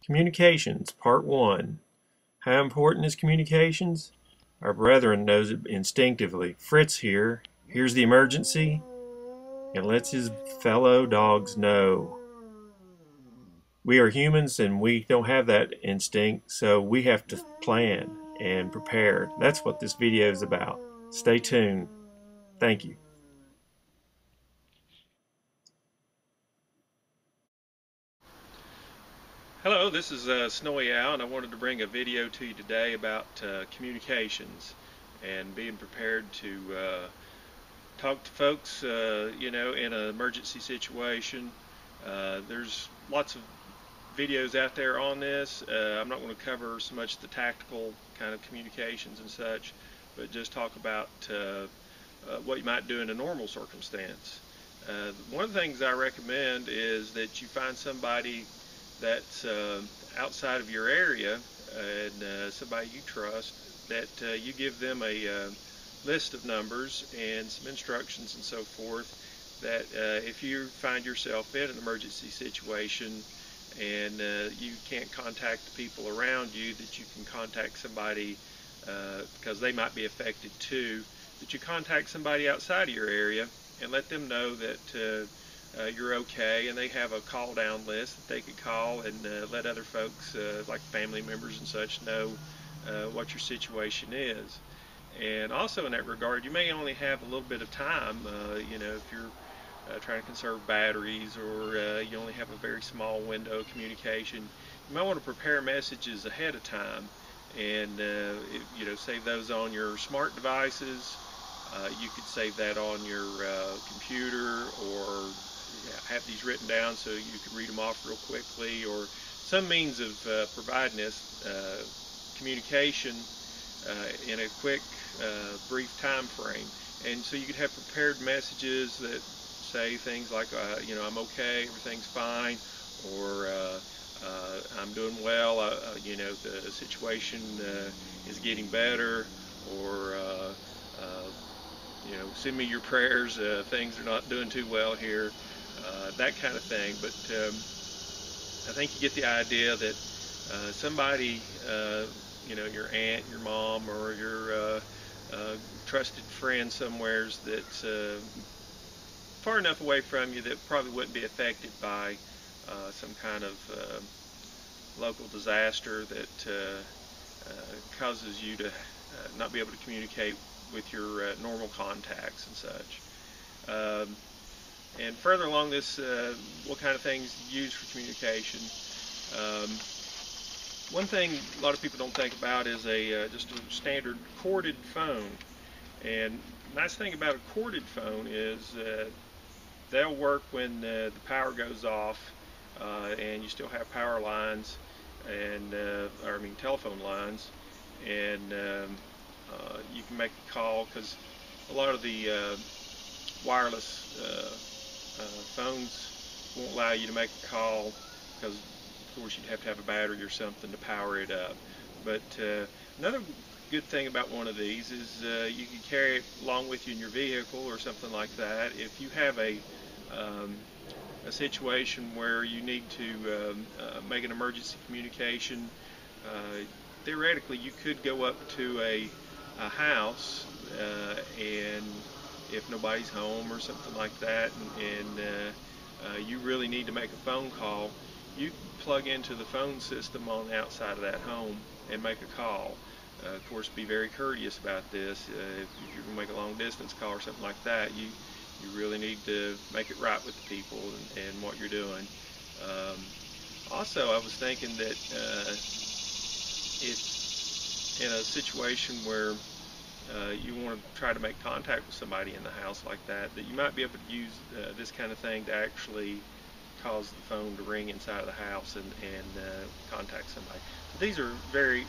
Communications, Part 1. How important is communications? Our brethren knows it instinctively. Fritz here hears the emergency and lets his fellow dogs know. We are humans and we don't have that instinct, so we have to plan and prepare. That's what this video is about. Stay tuned. Thank you. Hello, this is Snowy Owl, and I wanted to bring a video to you today about communications and being prepared to talk to folks, in an emergency situation. There's lots of videos out there on this. I'm not going to cover so much the tactical kind of communications and such, but just talk about what you might do in a normal circumstance. One of the things I recommend is that you find somebody that's outside of your area and somebody you trust, that you give them a list of numbers and some instructions and so forth, that if you find yourself in an emergency situation and you can't contact the people around you, that you can contact somebody because they might be affected too, that you contact somebody outside of your area and let them know that you're okay, and they have a call down list that they could call and let other folks like family members and such know what your situation is. And also in that regard, you may only have a little bit of time, if you're trying to conserve batteries, or you only have a very small window of communication, you might want to prepare messages ahead of time and save those on your smart devices. You could save that on your computer, or have these written down so you can read them off real quickly, or some means of providing this communication in a quick, brief time frame. And so you could have prepared messages that say things like, I'm okay, everything's fine, or I'm doing well, the situation is getting better, or send me your prayers, things are not doing too well here. That kind of thing. But I think you get the idea that somebody, your aunt, your mom, or your trusted friend somewheres that's far enough away from you that probably wouldn't be affected by some kind of local disaster that causes you to not be able to communicate with your normal contacts and such. And further along this, what kind of things you use for communication. One thing a lot of people don't think about is just a standard corded phone. And the nice thing about a corded phone is they'll work when the power goes off and you still have power lines, and telephone lines, and you can make a call, because a lot of the wireless phones won't allow you to make a call, because of course you'd have to have a battery or something to power it up. But another good thing about one of these is you can carry it along with you in your vehicle or something like that. If you have a situation where you need to make an emergency communication, theoretically you could go up to a house, and if nobody's home or something like that, and you really need to make a phone call, you plug into the phone system on the outside of that home and make a call. Of course, be very courteous about this. If you're going to make a long distance call or something like that, you really need to make it right with the people and what you're doing. Also, I was thinking that if in a situation where you want to try to make contact with somebody in the house like that, that you might be able to use this kind of thing to actually cause the phone to ring inside of the house and contact somebody. These are very,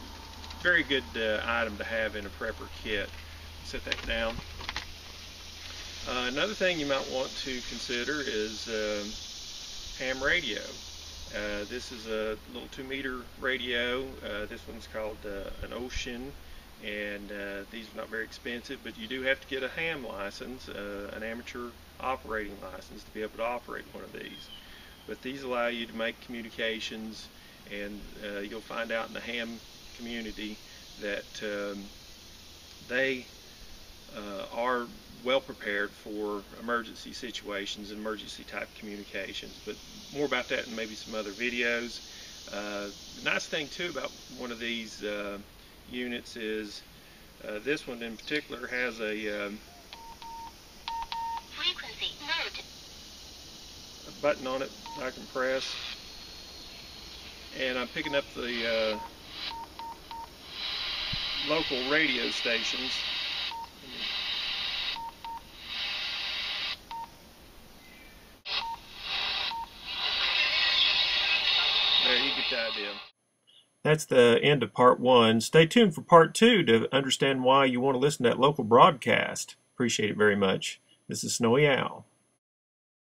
very good item to have in a prepper kit. Set that down. Another thing you might want to consider is ham radio. This is a little 2-meter radio. This one's called an Ocean, and these are not very expensive, but you do have to get a ham license, an amateur operating license, to be able to operate one of these. But these allow you to make communications and you'll find out in the ham community that they are well prepared for emergency situations and emergency type communications. But more about that in maybe some other videos. The nice thing too about one of these units is this one in particular has a frequency mode. A button on it I can press, and I'm picking up the local radio stations. There, you get the idea. That's the end of part 1. Stay tuned for part 2 to understand why you want to listen to that local broadcast. Appreciate it very much. This is Snowy Owl.